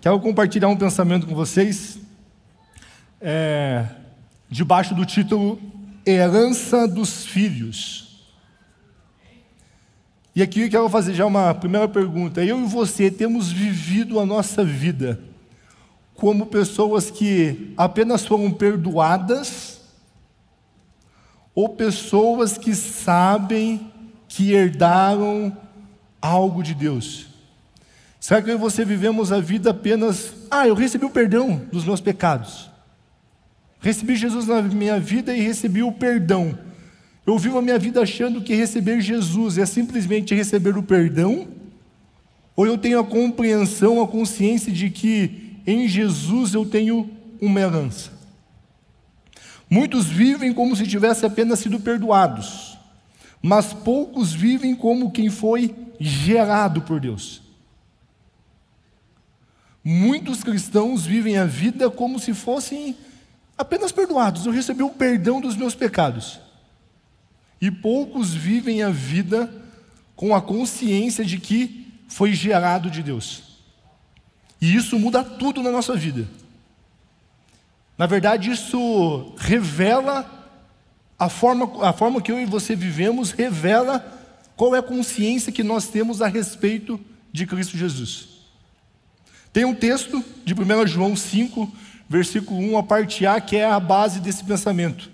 Quero compartilhar um pensamento com vocês, debaixo do título Herança dos Filhos. E aqui eu quero fazer já uma primeira pergunta. Eu e você temos vivido a nossa vida como pessoas que apenas foram perdoadas ou pessoas que sabem que herdaram algo de Deus? Será que eu e você vivemos a vida apenas, eu recebi o perdão dos meus pecados, recebi Jesus na minha vida e recebi o perdão. Eu vivo a minha vida achando que receber Jesus é simplesmente receber o perdão? Ou eu tenho a compreensão, a consciência de que em Jesus eu tenho uma herança? Muitos vivem como se tivessem apenas sido perdoados, mas poucos vivem como quem foi gerado por Deus. Muitos cristãos vivem a vida como se fossem apenas perdoados. Eu recebi o perdão dos meus pecados. E poucos vivem a vida com a consciência de que foi gerado de Deus. E isso muda tudo na nossa vida. Na verdade, isso revela a forma que eu e você vivemos, revela qual é a consciência que nós temos a respeito de Cristo Jesus. Tem um texto de 1 João 5, versículo 1, a parte A, que é a base desse pensamento.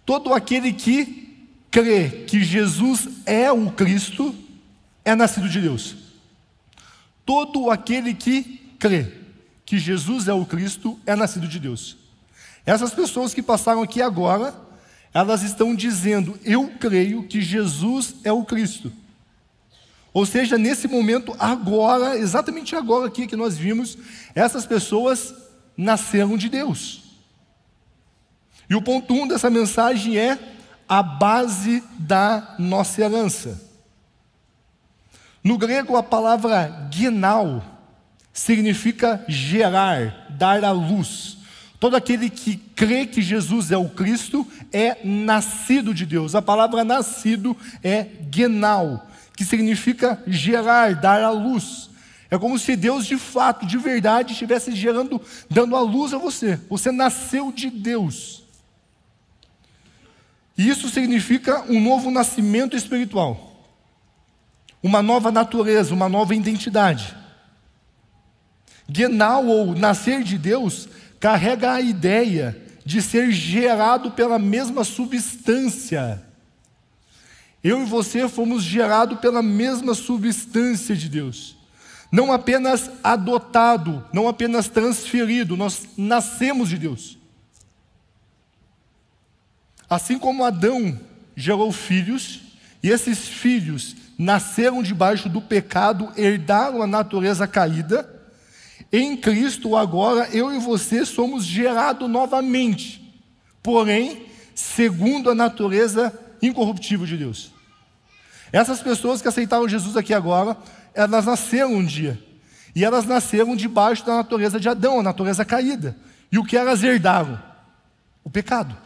Todo aquele que crê que Jesus é o Cristo, é nascido de Deus. Todo aquele que crê que Jesus é o Cristo, é nascido de Deus. Essas pessoas que passaram aqui agora, elas estão dizendo, eu creio que Jesus é o Cristo. Ou seja, nesse momento, agora, exatamente agora aqui que nós vimos, essas pessoas nasceram de Deus. E o ponto 1 dessa mensagem é a base da nossa herança. No grego, a palavra genao significa gerar, dar à luz. Todo aquele que crê que Jesus é o Cristo é nascido de Deus. A palavra nascido é genao, que significa gerar, dar à luz. É como se Deus de fato, de verdade, estivesse gerando, dando a luz a você. Você nasceu de Deus. E isso significa um novo nascimento espiritual. Uma nova natureza, uma nova identidade. Genao, ou nascer de Deus, carrega a ideia de ser gerado pela mesma substância. Eu e você fomos gerados pela mesma substância de Deus. Não apenas adotado, não apenas transferido, nós nascemos de Deus. Assim como Adão gerou filhos, e esses filhos nasceram debaixo do pecado, herdaram a natureza caída, em Cristo agora eu e você somos gerados novamente, porém, segundo a natureza incorruptível de Deus. Essas pessoas que aceitaram Jesus aqui agora, elas nasceram um dia. E elas nasceram debaixo da natureza de Adão, a natureza caída. E o que elas herdaram? O pecado.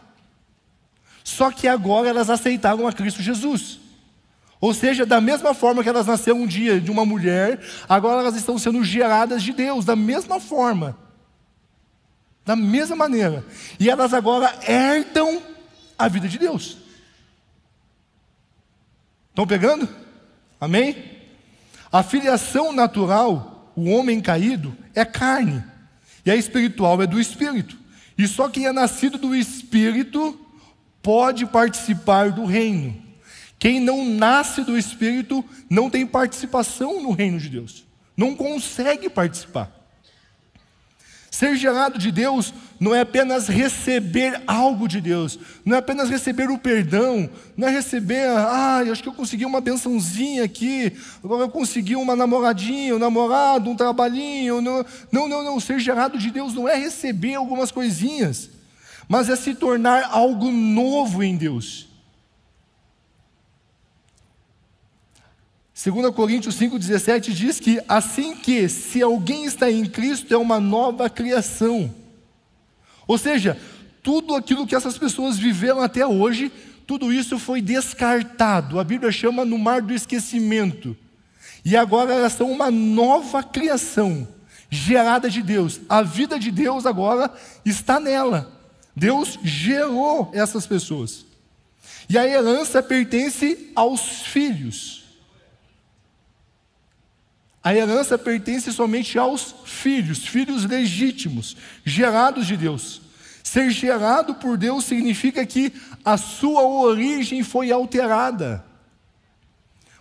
Só que agora elas aceitaram a Cristo Jesus. Ou seja, da mesma forma que elas nasceram um dia de uma mulher, agora elas estão sendo geradas de Deus, da mesma forma. Da mesma maneira. E elas agora herdam a vida de Deus. Estão pegando? Amém? A filiação natural, o homem caído, é carne. E a espiritual é do Espírito. E só quem é nascido do Espírito pode participar do reino. Quem não nasce do Espírito não tem participação no reino de Deus. Não consegue participar. Ser gerado de Deus não é apenas receber algo de Deus, não é apenas receber o perdão, não é receber, acho que eu consegui uma bençãozinha aqui, agora eu consegui uma namoradinha, um namorado, um trabalhinho. Não, ser gerado de Deus não é receber algumas coisinhas, mas é se tornar algo novo em Deus. 2 Coríntios 5,17 diz que assim que, se alguém está em Cristo, é uma nova criação. Ou seja, tudo aquilo que essas pessoas viveram até hoje, tudo isso foi descartado. A Bíblia chama no mar do esquecimento. E agora elas são uma nova criação. gerada de Deus. A vida de Deus agora está nela. Deus gerou essas pessoas. E a herança pertence aos filhos. A herança pertence somente aos filhos, filhos legítimos, gerados de Deus. Ser gerado por Deus significa que a sua origem foi alterada.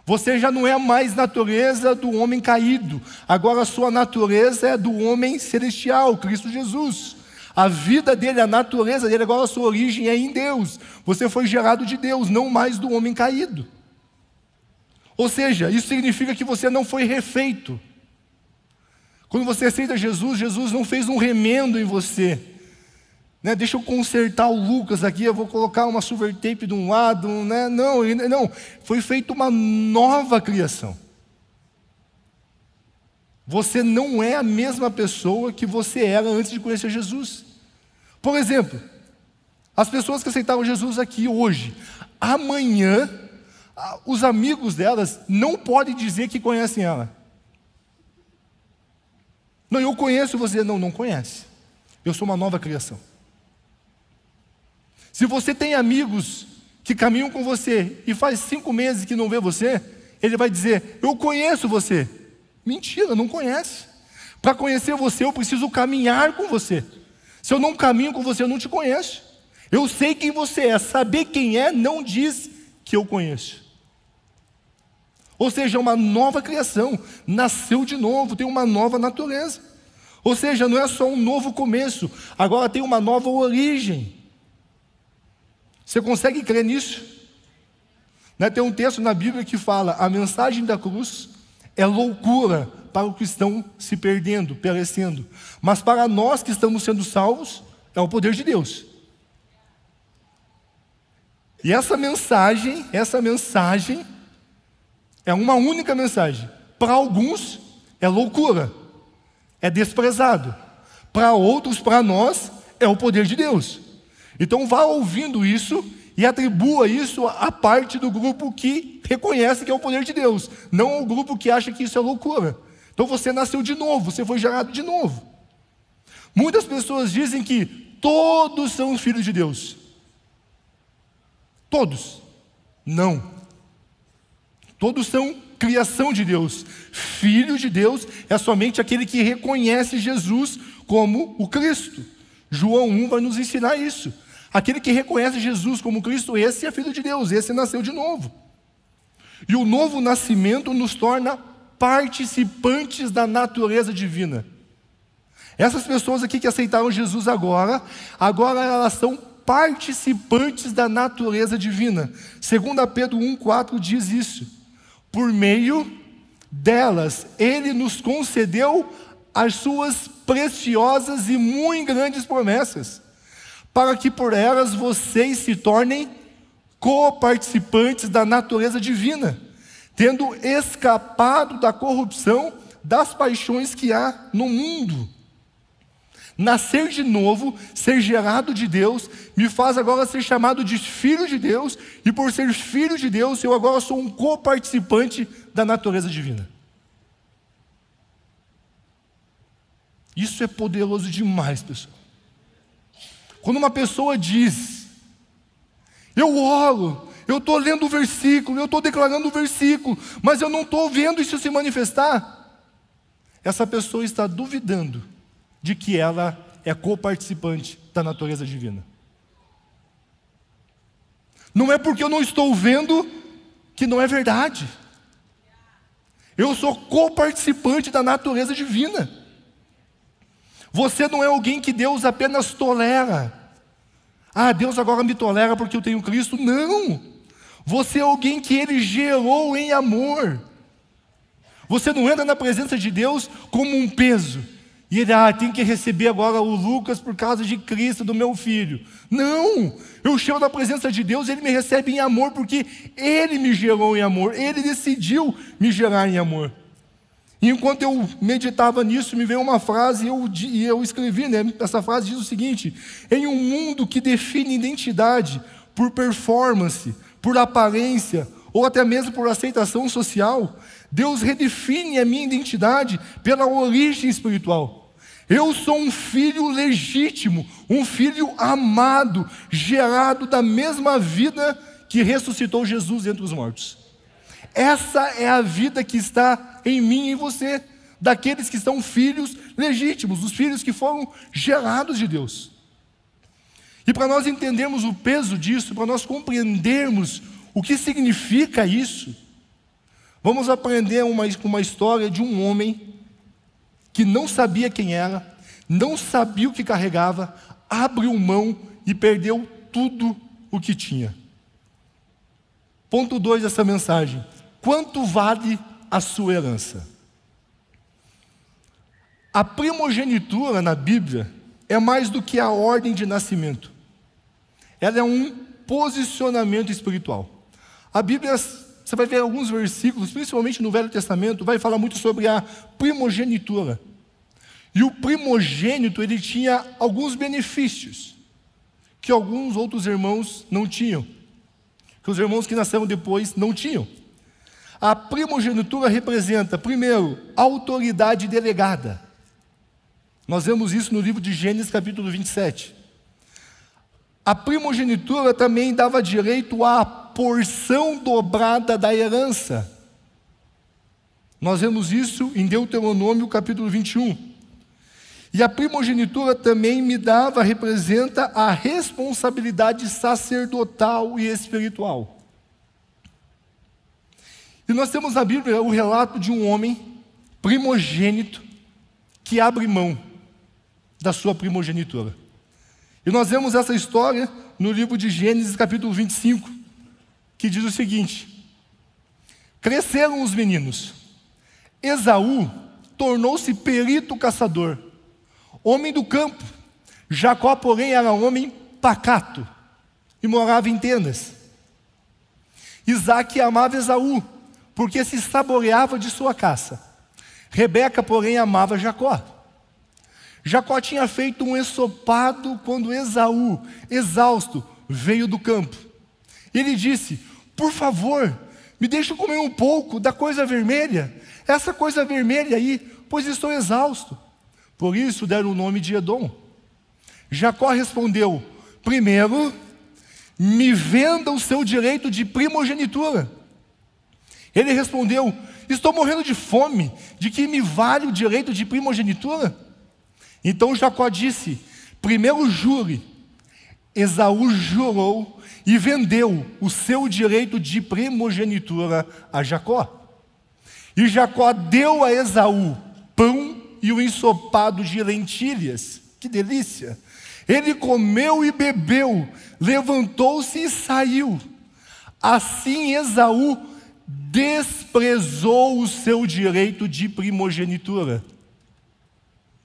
Você já não é mais natureza do homem caído. Agora a sua natureza é do homem celestial, Cristo Jesus. A vida dele, a natureza dele, agora a sua origem é em Deus. Você foi gerado de Deus, não mais do homem caído. Ou seja, isso significa que você não foi refeito. Quando você aceita Jesus, Jesus não fez um remendo em você. Deixa eu consertar o Lucas aqui, eu vou colocar uma silver tape de um lado, não, foi feita uma nova criação. Você não é a mesma pessoa que você era antes de conhecer Jesus. Por exemplo, as pessoas que aceitaram Jesus aqui hoje, amanhã, os amigos delas não podem dizer que conhecem ela. Não, eu conheço você, não conhece. Eu sou uma nova criação. Se você tem amigos que caminham com você e faz 5 meses que não vê você, ele vai dizer, eu conheço você. Mentira, não conhece. Para conhecer você, eu preciso caminhar com você. Se eu não caminho com você, eu não te conheço. Eu sei quem você é. Saber quem é não diz que eu conheço. Ou seja, é uma nova criação. Nasceu de novo, tem uma nova natureza. Ou seja, não é só um novo começo. Agora tem uma nova origem. Você consegue crer nisso? Tem um texto na Bíblia que fala, a mensagem da cruz é loucura para o cristão se perdendo, perecendo. Mas para nós que estamos sendo salvos, é o poder de Deus. E essa mensagem é uma única mensagem. Para alguns é loucura, é desprezado. Para outros, para nós, é o poder de Deus. Então vá ouvindo isso e atribua isso à parte do grupo que reconhece que é o poder de Deus, não ao grupo que acha que isso é loucura. Então você nasceu de novo, você foi gerado de novo. Muitas pessoas dizem que todos são filhos de Deus. Todos. Não. Todos são criação de Deus. Filho de Deus é somente aquele que reconhece Jesus como o Cristo. João 1 vai nos ensinar isso. Aquele que reconhece Jesus como Cristo, esse é filho de Deus, esse nasceu de novo. E o novo nascimento nos torna participantes da natureza divina. Essas pessoas aqui que aceitaram Jesus agora elas são participantes da natureza divina. 2 Pedro 1,4 diz isso. Por meio delas, Ele nos concedeu as suas preciosas e muito grandes promessas, para que por elas vocês se tornem coparticipantes da natureza divina, tendo escapado da corrupção das paixões que há no mundo. Nascer de novo, ser gerado de Deus, me faz agora ser chamado de filho de Deus, e por ser filho de Deus, eu agora sou um coparticipante da natureza divina. Isso é poderoso demais, pessoal. Quando uma pessoa diz, eu oro, eu estou lendo o versículo, eu estou declarando o versículo, mas eu não estou vendo isso se manifestar, essa pessoa está duvidando de que ela é coparticipante da natureza divina. Não é porque eu não estou vendo que não é verdade. Eu sou coparticipante da natureza divina. Você não é alguém que Deus apenas tolera. Deus agora me tolera porque eu tenho Cristo. Não! Você é alguém que Ele gerou em amor. Você não entra na presença de Deus como um peso. E Ele, tem que receber agora o Lucas por causa de Cristo, do meu filho. Não! Eu chego na presença de Deus, Ele me recebe em amor porque Ele me gerou em amor. Ele decidiu me gerar em amor. E enquanto eu meditava nisso, me veio uma frase e eu escrevi, essa frase diz o seguinte: em um mundo que define identidade por performance, por aparência ou até mesmo por aceitação social, Deus redefine a minha identidade pela origem espiritual. Eu sou um filho legítimo, um filho amado, gerado da mesma vida que ressuscitou Jesus entre os mortos. Essa é a vida que está em mim e em você, daqueles que são filhos legítimos, os filhos que foram gerados de Deus. E para nós entendermos o peso disso, para nós compreendermos o que significa isso, vamos aprender uma história de um homem que não sabia quem era, não sabia o que carregava, abriu mão e perdeu tudo o que tinha. Ponto 2 dessa mensagem: quanto vale a sua herança? A primogenitura na Bíblia é mais do que a ordem de nascimento. Ela é um posicionamento espiritual. A Bíblia, você vai ver alguns versículos, principalmente no Velho Testamento, vai falar muito sobre a primogenitura. E o primogênito, ele tinha alguns benefícios que alguns outros irmãos não tinham, que os irmãos que nasceram depois não tinham. A primogenitura representa, primeiro, autoridade delegada. Nós vemos isso no livro de Gênesis, capítulo 27. A primogenitura também dava direito à porção dobrada da herança. Nós vemos isso em Deuteronômio, capítulo 21. E a primogenitura também representa a responsabilidade sacerdotal e espiritual. E nós temos na Bíblia o relato de um homem primogênito que abre mão da sua primogenitura. E nós vemos essa história no livro de Gênesis, capítulo 25, que diz o seguinte: cresceram os meninos. Esaú tornou-se perito caçador, homem do campo. Jacó, porém, era homem pacato e morava em tendas. Isaque amava Esaú, porque se saboreava de sua caça. Rebeca, porém, amava Jacó. Jacó tinha feito um ensopado quando Esaú, exausto, veio do campo. Ele disse: por favor, me deixa comer um pouco da coisa vermelha, essa coisa vermelha aí, pois estou exausto. Por isso deram o nome de Edom. Jacó respondeu: primeiro, me venda o seu direito de primogenitura. Ele respondeu: estou morrendo de fome, de que me vale o direito de primogenitura? Então Jacó disse: primeiro jure. Esaú jurou e vendeu o seu direito de primogenitura a Jacó. E Jacó deu a Esaú pão e o ensopado de lentilhas. Que delícia! Ele comeu e bebeu, levantou-se e saiu. Assim Esaú desprezou o seu direito de primogenitura.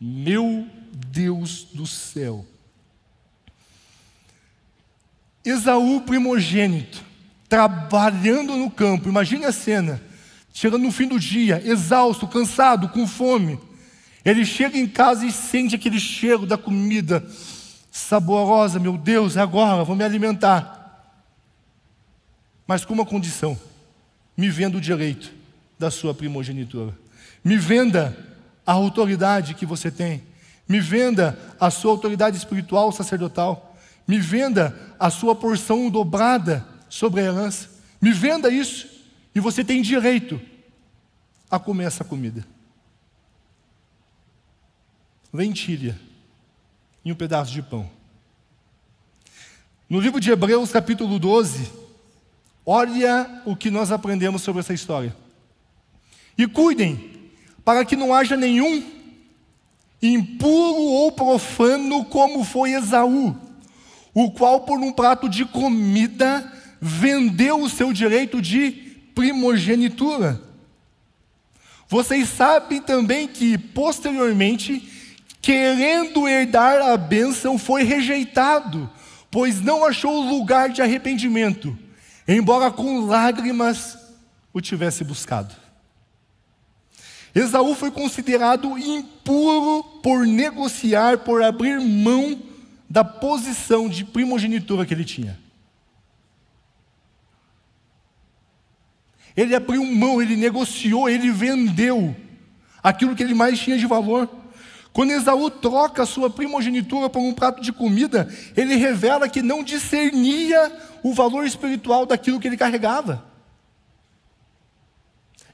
Meu Deus do céu! Esaú primogênito, trabalhando no campo, imagine a cena, chegando no fim do dia, exausto, cansado, com fome. Ele chega em casa e sente aquele cheiro da comida saborosa. Meu Deus, agora vou me alimentar. Mas com uma condição: me venda o direito da sua primogenitura. Me venda a autoridade que você tem. Me venda a sua autoridade espiritual, sacerdotal. Me venda a sua porção dobrada sobre a herança. Me venda isso e você tem direito a comer essa comida. Lentilha e um pedaço de pão. No livro de Hebreus, capítulo 12, olha o que nós aprendemos sobre essa história. E cuidem, para que não haja nenhum impuro ou profano como foi Esaú, o qual por um prato de comida vendeu o seu direito de primogenitura. Vocês sabem também que posteriormente, querendo herdar a bênção, foi rejeitado, pois não achou lugar de arrependimento, embora com lágrimas o tivesse buscado. Esaú foi considerado impuro por negociar, por abrir mão da posição de primogenitura que ele tinha. Ele abriu mão, ele negociou, ele vendeu aquilo que ele mais tinha de valor. Quando Esaú troca a sua primogenitura por um prato de comida, ele revela que não discernia o valor espiritual daquilo que ele carregava.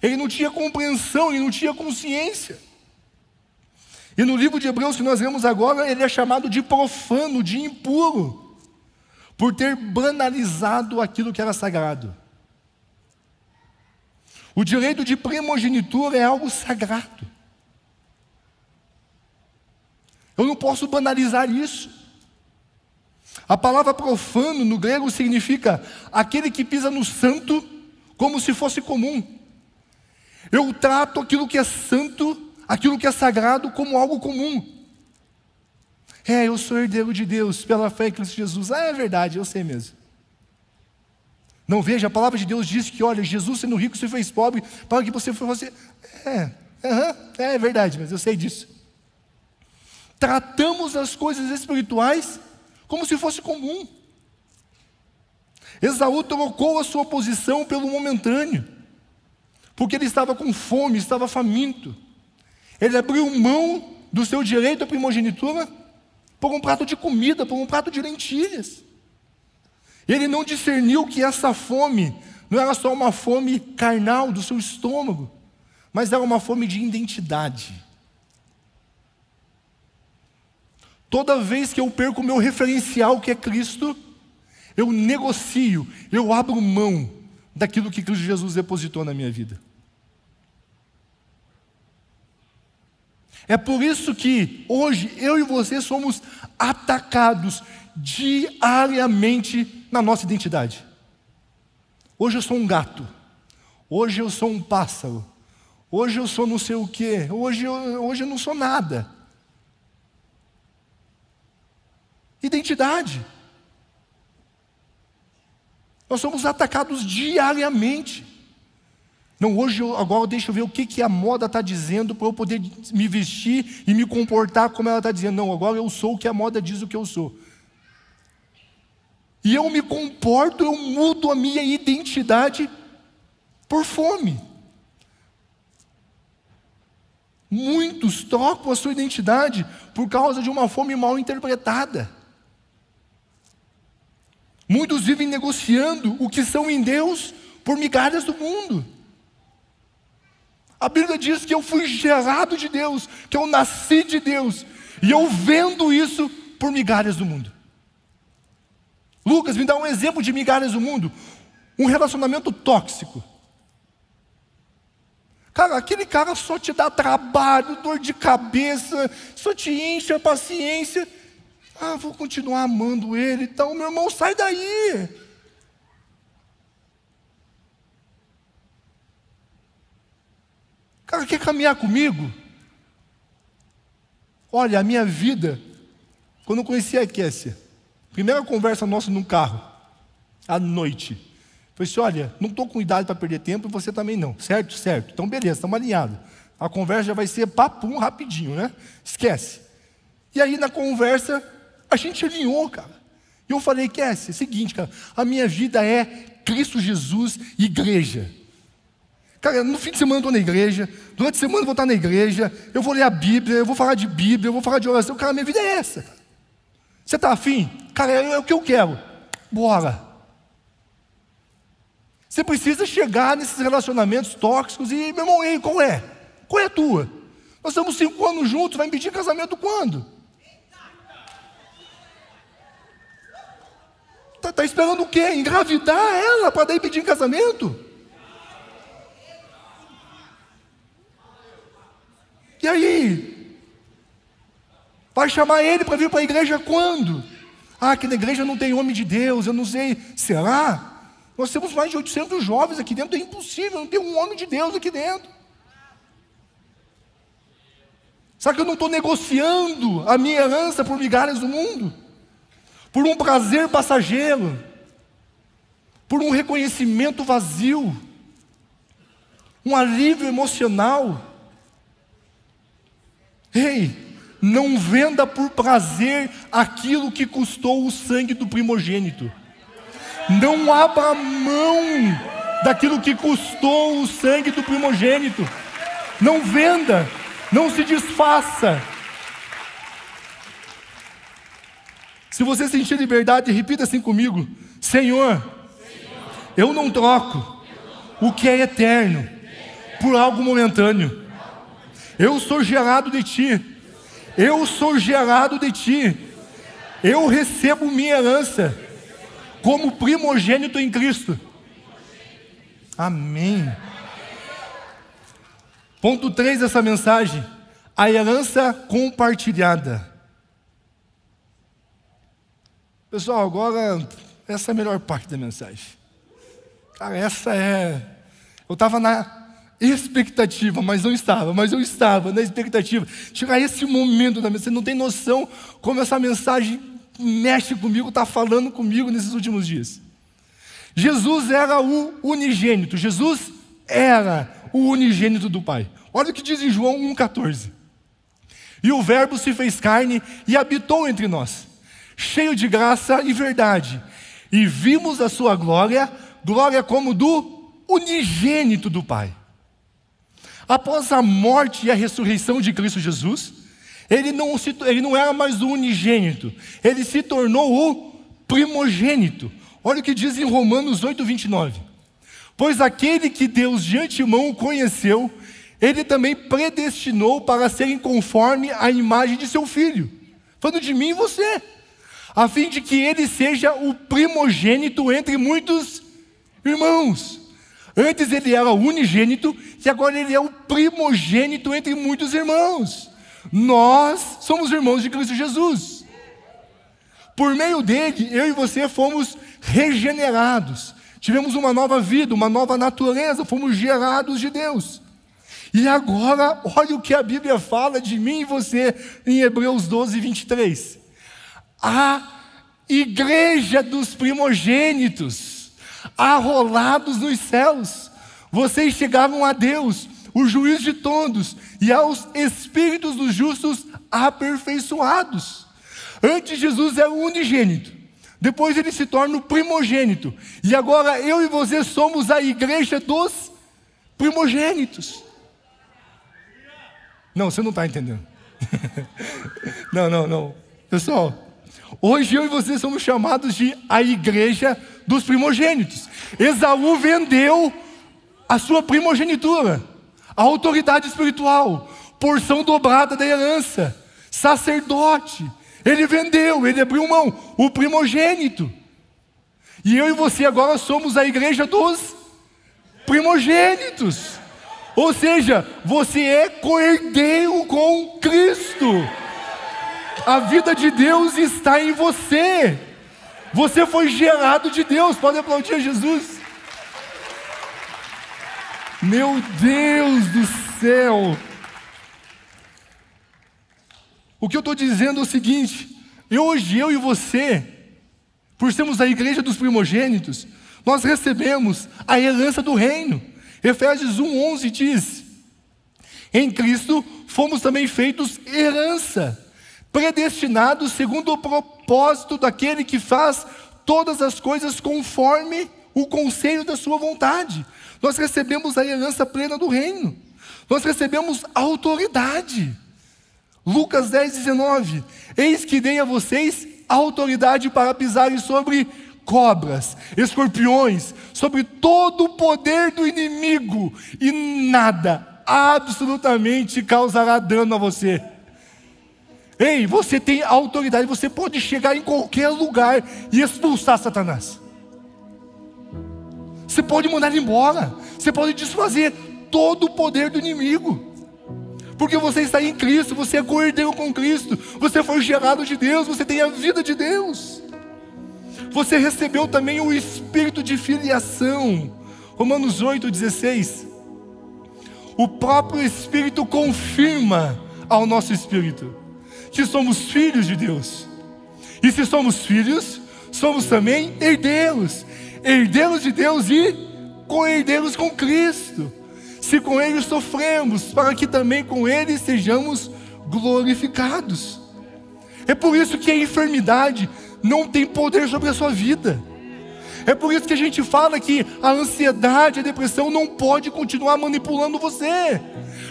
Ele não tinha compreensão, ele não tinha consciência. E no livro de Hebreus que nós lemos agora, ele é chamado de profano, de impuro, por ter banalizado aquilo que era sagrado. O direito de primogenitura é algo sagrado. Eu não posso banalizar isso. A palavra profano no grego significa aquele que pisa no santo como se fosse comum. Eu trato aquilo que é santo, aquilo que é sagrado, como algo comum. Eu sou herdeiro de Deus pela fé em Cristo Jesus. É verdade, eu sei mesmo. Não, veja, a palavra de Deus diz que, olha, Jesus sendo rico se fez pobre para que você fosse... É verdade, mas eu sei disso. Tratamos as coisas espirituais como se fosse comum. Esaú trocou a sua posição pelo momentâneo, porque ele estava com fome, estava faminto. Ele abriu mão do seu direito à primogenitura por um prato de comida, por um prato de lentilhas. Ele não discerniu que essa fome não era só uma fome carnal do seu estômago, mas era uma fome de identidade. Toda vez que eu perco o meu referencial, que é Cristo, eu negocio, eu abro mão daquilo que Cristo Jesus depositou na minha vida. É por isso que hoje eu e você somos atacados diariamente na nossa identidade. Hoje eu sou um gato, hoje eu sou um pássaro, hoje eu sou não sei o quê, hoje eu não sou nada. Identidade. Nós somos atacados diariamente. Não, agora deixa eu ver o que a moda está dizendo para eu poder me vestir e me comportar como ela está dizendo. Não, agora eu sou o que a moda diz o que eu sou. E eu me comporto, eu mudo a minha identidade por fome. Muitos trocam a sua identidade por causa de uma fome mal interpretada. Muitos vivem negociando o que são em Deus por migalhas do mundo. A Bíblia diz que eu fui gerado de Deus, que eu nasci de Deus, e eu vendo isso por migalhas do mundo. Lucas, me dá um exemplo de migalhas do mundo. Um relacionamento tóxico. Cara, aquele cara só te dá trabalho, dor de cabeça, só te enche a paciência. Vou continuar amando ele, então, meu irmão, sai daí. Cara, quer caminhar comigo? Olha, a minha vida, quando eu conheci a Kessia, primeira conversa nossa num carro, à noite. Falei assim, olha, não estou com idade para perder tempo e você também não. Certo? Certo. Então, beleza, estamos alinhados. A conversa já vai ser papum rapidinho, né? Esquece. E aí, na conversa, a gente alinhou, cara. E eu falei, Kessia, é o seguinte, cara, a minha vida é Cristo Jesus e igreja. Cara, no fim de semana eu estou na igreja, durante a semana eu vou estar na igreja, eu vou ler a Bíblia, eu vou falar de Bíblia, eu vou falar de oração. Cara, minha vida é essa. Você está afim? Cara, é o que eu quero. Bora. Você precisa chegar nesses relacionamentos tóxicos e, meu irmão, ei, qual é? Qual é a tua? Nós estamos 5 anos juntos, vai me pedir casamento quando? Tá esperando o quê? Engravidar ela para daí pedir casamento? E aí? Vai chamar ele para vir para a igreja quando? Que na igreja não tem homem de Deus, eu não sei. Será? Nós temos mais de 800 jovens aqui dentro, é impossível, não tem um homem de Deus aqui dentro. Será que eu não estou negociando a minha herança por migalhas do mundo? Por um prazer passageiro? Por um reconhecimento vazio? Um alívio emocional? Ei, não venda por prazer aquilo que custou o sangue do primogênito. Não abra mão daquilo que custou o sangue do primogênito. Não venda, não se desfaça. Se você sentir liberdade, repita assim comigo: Senhor, eu não troco o que é eterno por algo momentâneo. Eu sou gerado de Ti. Eu sou gerado de Ti. Eu recebo minha herança como primogênito em Cristo. Amém. Ponto 3 dessa mensagem: a herança compartilhada. Pessoal, agora essa é a melhor parte da mensagem. Cara, eu estava na expectativa, mas eu estava na expectativa. Chegar esse momento da mensagem, você não tem noção como essa mensagem mexe comigo, está falando comigo nesses últimos dias. Jesus era o unigênito. Jesus era o unigênito do Pai. Olha o que diz em João 1,14. E o Verbo se fez carne e habitou entre nós, cheio de graça e verdade. E vimos a sua glória, glória como do unigênito do Pai. Após a morte e a ressurreição de Cristo Jesus, ele não era mais o unigênito, ele se tornou o primogênito. Olha o que diz em Romanos 8,29. Pois aquele que Deus de antemão conheceu, ele também predestinou para serem conforme a imagem de seu Filho, falando de mim e você, a fim de que ele seja o primogênito entre muitos irmãos. Antes ele era o unigênito e agora ele é o primogênito entre muitos irmãos. Nós somos irmãos de Cristo Jesus. Por meio dele, eu e você fomos regenerados. Tivemos uma nova vida, uma nova natureza, fomos gerados de Deus. E agora, olha o que a Bíblia fala de mim e você em Hebreus 12:23. A igreja dos primogênitos, arrolados nos céus. Vocês chegaram a Deus, o juiz de todos, e aos espíritos dos justos aperfeiçoados. Antes Jesus era o unigênito, depois ele se torna o primogênito, e agora eu e você somos a igreja dos primogênitos. Não, você não está entendendo. Não. Pessoal, hoje eu e você somos chamados de a igreja dos primogênitos. Esaú vendeu a sua primogenitura, a autoridade espiritual, porção dobrada da herança, sacerdote. Ele vendeu, ele abriu mão, o primogênito. E eu e você agora somos a igreja dos primogênitos. Ou seja, você é co-herdeiro com Cristo. A vida de Deus está em você. Você foi gerado de Deus. Pode aplaudir a Jesus. Meu Deus do céu. O que eu estou dizendo é o seguinte: hoje eu e você, por sermos a igreja dos primogênitos, nós recebemos a herança do reino. Efésios 1:11 diz: em Cristo fomos também feitos herança, predestinados segundo o propósito daquele que faz todas as coisas conforme o conselho da sua vontade. Nós recebemos a herança plena do reino. Nós recebemos autoridade. Lucas 10:19. Eis que dei a vocês autoridade para pisarem sobre cobras, escorpiões, sobre todo o poder do inimigo, e nada absolutamente causará dano a você. Ei, você tem autoridade, você pode chegar em qualquer lugar e expulsar Satanás. Você pode mandar ele embora, você pode desfazer todo o poder do inimigo. Porque você está em Cristo, você é co-herdeiro com Cristo, você foi gerado de Deus, você tem a vida de Deus. Você recebeu também o espírito de filiação. Romanos 8:16. O próprio Espírito confirma ao nosso espírito que somos filhos de Deus. E se somos filhos, somos também herdeiros. Herdeiros de Deus e co-herdeiros com Cristo. Se com Ele sofremos, para que também com Ele sejamos glorificados. É por isso que a enfermidade não tem poder sobre a sua vida. É por isso que a gente fala que a ansiedade, a depressão não pode continuar manipulando você,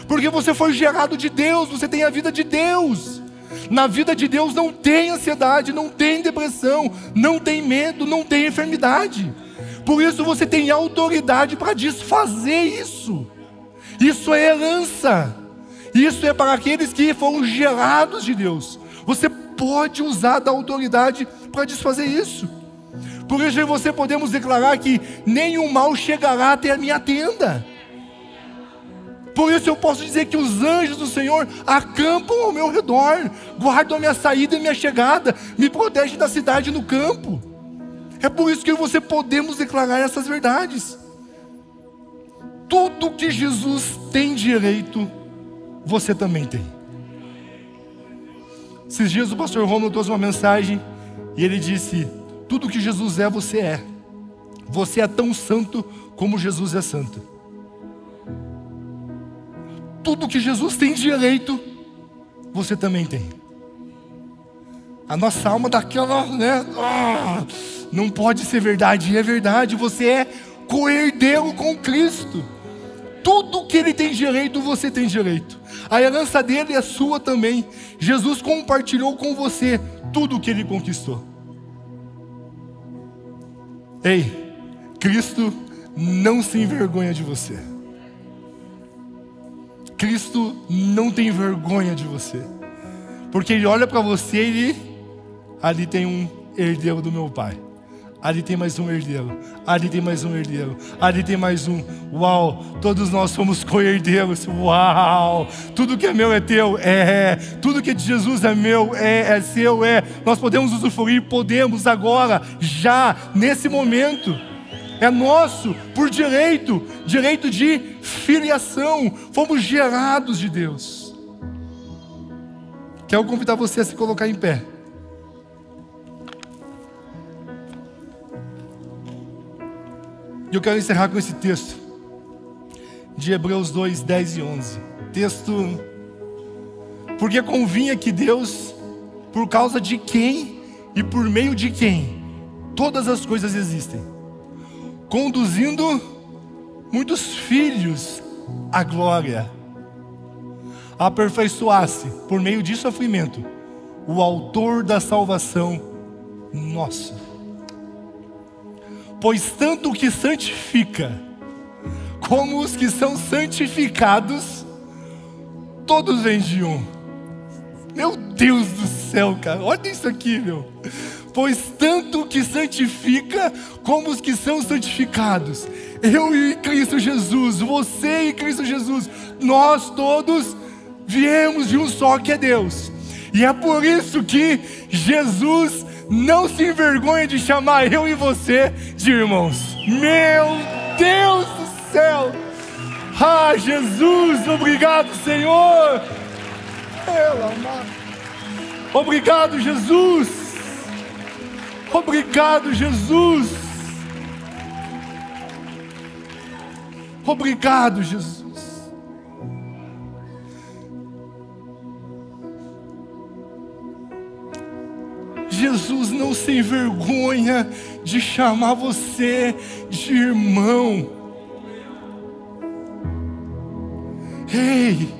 porque você foi gerado de Deus, você tem a vida de Deus. Na vida de Deus não tem ansiedade, não tem depressão, não tem medo, não tem enfermidade. Por isso você tem autoridade para desfazer isso. Isso é herança. Isso é para aqueles que foram gerados de Deus. Você pode usar da autoridade para desfazer isso. Por isso você podemos declarar que nenhum mal chegará até a minha tenda. Por isso eu posso dizer que os anjos do Senhor acampam ao meu redor, guardam a minha saída e minha chegada, me protegem da cidade e no campo. É por isso que você podemos declarar essas verdades. Tudo que Jesus tem direito, você também tem. Esses dias o pastor Romulo trouxe uma mensagem e ele disse: tudo que Jesus é, você é. Você é tão santo como Jesus é santo. Tudo que Jesus tem direito, você também tem. A nossa alma daquela, né? Não pode ser verdade. E é verdade, você é co-herdeiro com Cristo. Tudo que Ele tem direito, você tem direito. A herança dele é sua também. Jesus compartilhou com você tudo o que Ele conquistou. Ei, Cristo não se envergonha de você. Cristo não tem vergonha de você, porque Ele olha para você e ali tem um herdeiro do meu Pai, ali tem mais um herdeiro, ali tem mais um herdeiro, ali tem mais um. Uau, todos nós somos co-herdeiros. Uau, tudo que é meu é teu, tudo que é de Jesus é meu, é seu, nós podemos usufruir, podemos agora, já, nesse momento. É nosso por direito, direito de filiação. Fomos gerados de Deus. Quero convidar você a se colocar em pé. E eu quero encerrar com esse texto de Hebreus 2, 10 e 11. Texto: porque convinha que Deus, por causa de quem e por meio de quem todas as coisas existem, conduzindo muitos filhos à glória, aperfeiçoasse por meio de sofrimento o autor da salvação nossa. Pois tanto o que santifica como os que são santificados, todos vêm de um. Meu Deus do céu, cara, olha isso aqui, meu. Pois tanto o que santifica como os que são santificados, eu e Cristo Jesus, você e Cristo Jesus, nós todos viemos de um só, que é Deus. E é por isso que Jesus não se envergonha de chamar eu e você de irmãos. Meu Deus do céu! Ah, Jesus, obrigado, Senhor! Obrigado, Jesus! Obrigado, Jesus! Obrigado, Jesus! Jesus não se envergonha de chamar você de irmão. Ei,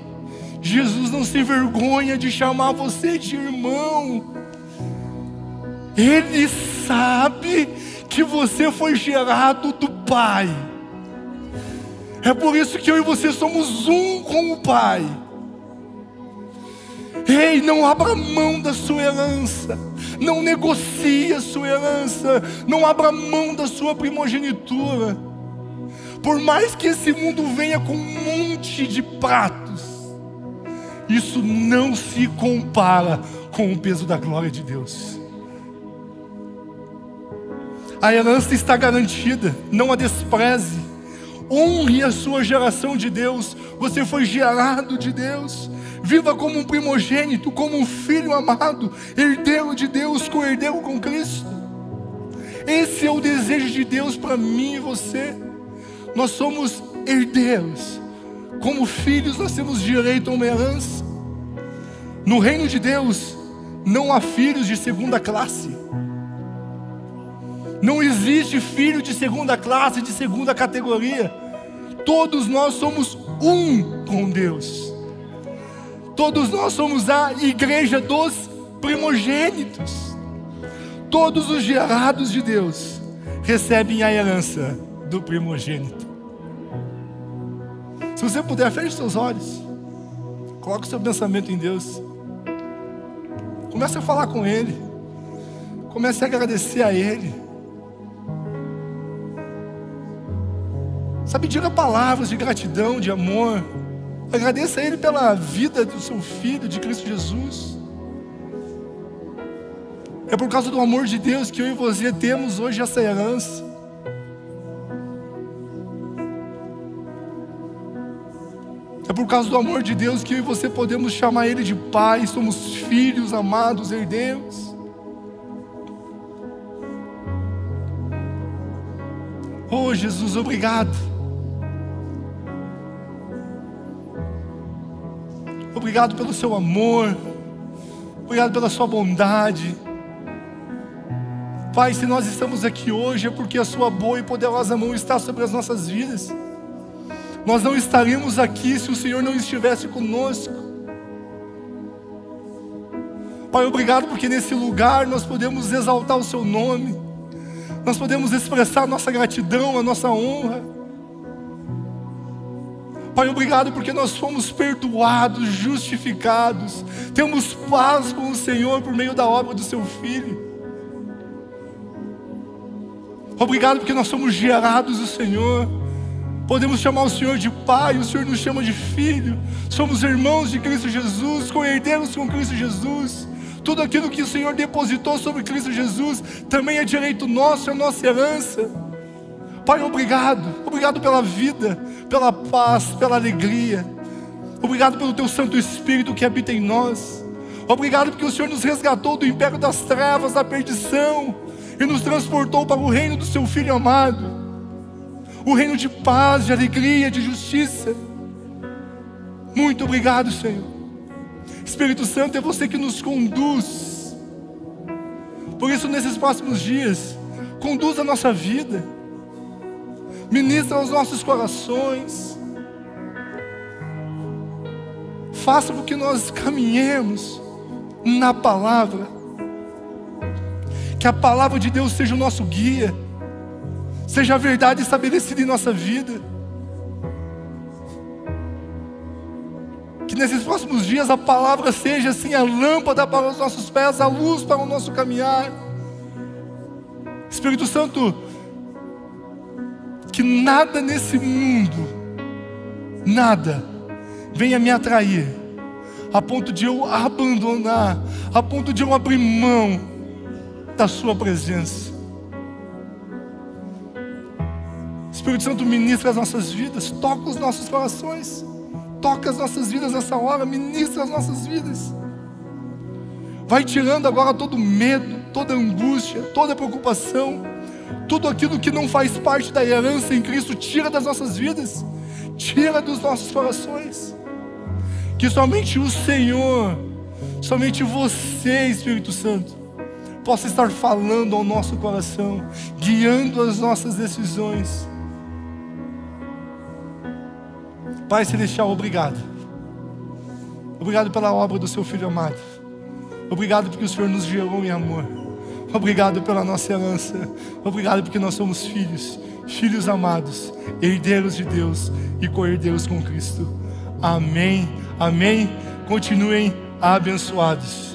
Jesus não se envergonha de chamar você de irmão. Ele sabe que você foi gerado do Pai. É por isso que eu e você somos um com o Pai. Ei, não abra mão da sua herança. Não negocie a sua herança. Não abra mão da sua primogenitura. Por mais que esse mundo venha com um monte de pratos, isso não se compara com o peso da glória de Deus. A herança está garantida, não a despreze. Honre a sua geração de Deus. Você foi gerado de Deus. Viva como um primogênito, como um filho amado, herdeiro de Deus, co-herdeiro com Cristo. Esse é o desejo de Deus para mim e você. Nós somos herdeiros. Como filhos, nós temos direito a uma herança. No reino de Deus, não há filhos de segunda classe. Não existe filho de segunda classe, de segunda categoria. Todos nós somos um com Deus. Todos nós somos a igreja dos primogênitos. Todos os gerados de Deus recebem a herança do primogênito. Se você puder, feche seus olhos. Coloque o seu pensamento em Deus. Comece a falar com Ele. Comece a agradecer a Ele. Sabe, diga palavras de gratidão, de amor. Agradeça a Ele pela vida do seu Filho, de Cristo Jesus. É por causa do amor de Deus que eu e você temos hoje essa herança. É por causa do amor de Deus que eu e você podemos chamar Ele de Pai. Somos filhos amados, herdeiros. Oh Jesus, obrigado. Obrigado pelo seu amor. Obrigado pela sua bondade. Pai, se nós estamos aqui hoje é porque a sua boa e poderosa mão está sobre as nossas vidas. Nós não estaríamos aqui se o Senhor não estivesse conosco. Pai, obrigado porque nesse lugar nós podemos exaltar o seu nome. Nós podemos expressar a nossa gratidão, a nossa honra. Pai, obrigado porque nós fomos perdoados, justificados. Temos paz com o Senhor por meio da obra do seu Filho. Obrigado porque nós somos gerados do Senhor. Podemos chamar o Senhor de Pai, o Senhor nos chama de Filho. Somos irmãos de Cristo Jesus, co-herdeiros com Cristo Jesus. Tudo aquilo que o Senhor depositou sobre Cristo Jesus também é direito nosso, é nossa herança. Pai, obrigado. Obrigado pela vida, pela paz, pela alegria. Obrigado pelo Teu Santo Espírito que habita em nós. Obrigado porque o Senhor nos resgatou do império das trevas, da perdição, e nos transportou para o reino do Seu Filho amado. O reino de paz, de alegria, de justiça. Muito obrigado, Senhor. Espírito Santo, é você que nos conduz. Por isso, nesses próximos dias, conduz a nossa vida. Ministra aos nossos corações. Faça com que nós caminhemos na palavra. Que a palavra de Deus seja o nosso guia. Seja a verdade estabelecida em nossa vida. Que nesses próximos dias a palavra seja assim a lâmpada para os nossos pés, a luz para o nosso caminhar. Espírito Santo, que nada nesse mundo, nada, venha me atrair, a ponto de eu abandonar, a ponto de eu abrir mão da sua presença. Espírito Santo, ministra as nossas vidas, toca os nossos corações, toca as nossas vidas nessa hora, ministra as nossas vidas. Vai tirando agora todo medo, toda angústia, toda preocupação, tudo aquilo que não faz parte da herança em Cristo, tira das nossas vidas, tira dos nossos corações. Que somente o Senhor, somente você, Espírito Santo, possa estar falando ao nosso coração, guiando as nossas decisões. Pai Celestial, obrigado. Obrigado pela obra do seu Filho amado. Obrigado porque o Senhor nos gerou em amor. Obrigado pela nossa herança. Obrigado porque nós somos filhos, filhos amados, herdeiros de Deus e co-herdeiros com Cristo. Amém, amém. Continuem abençoados.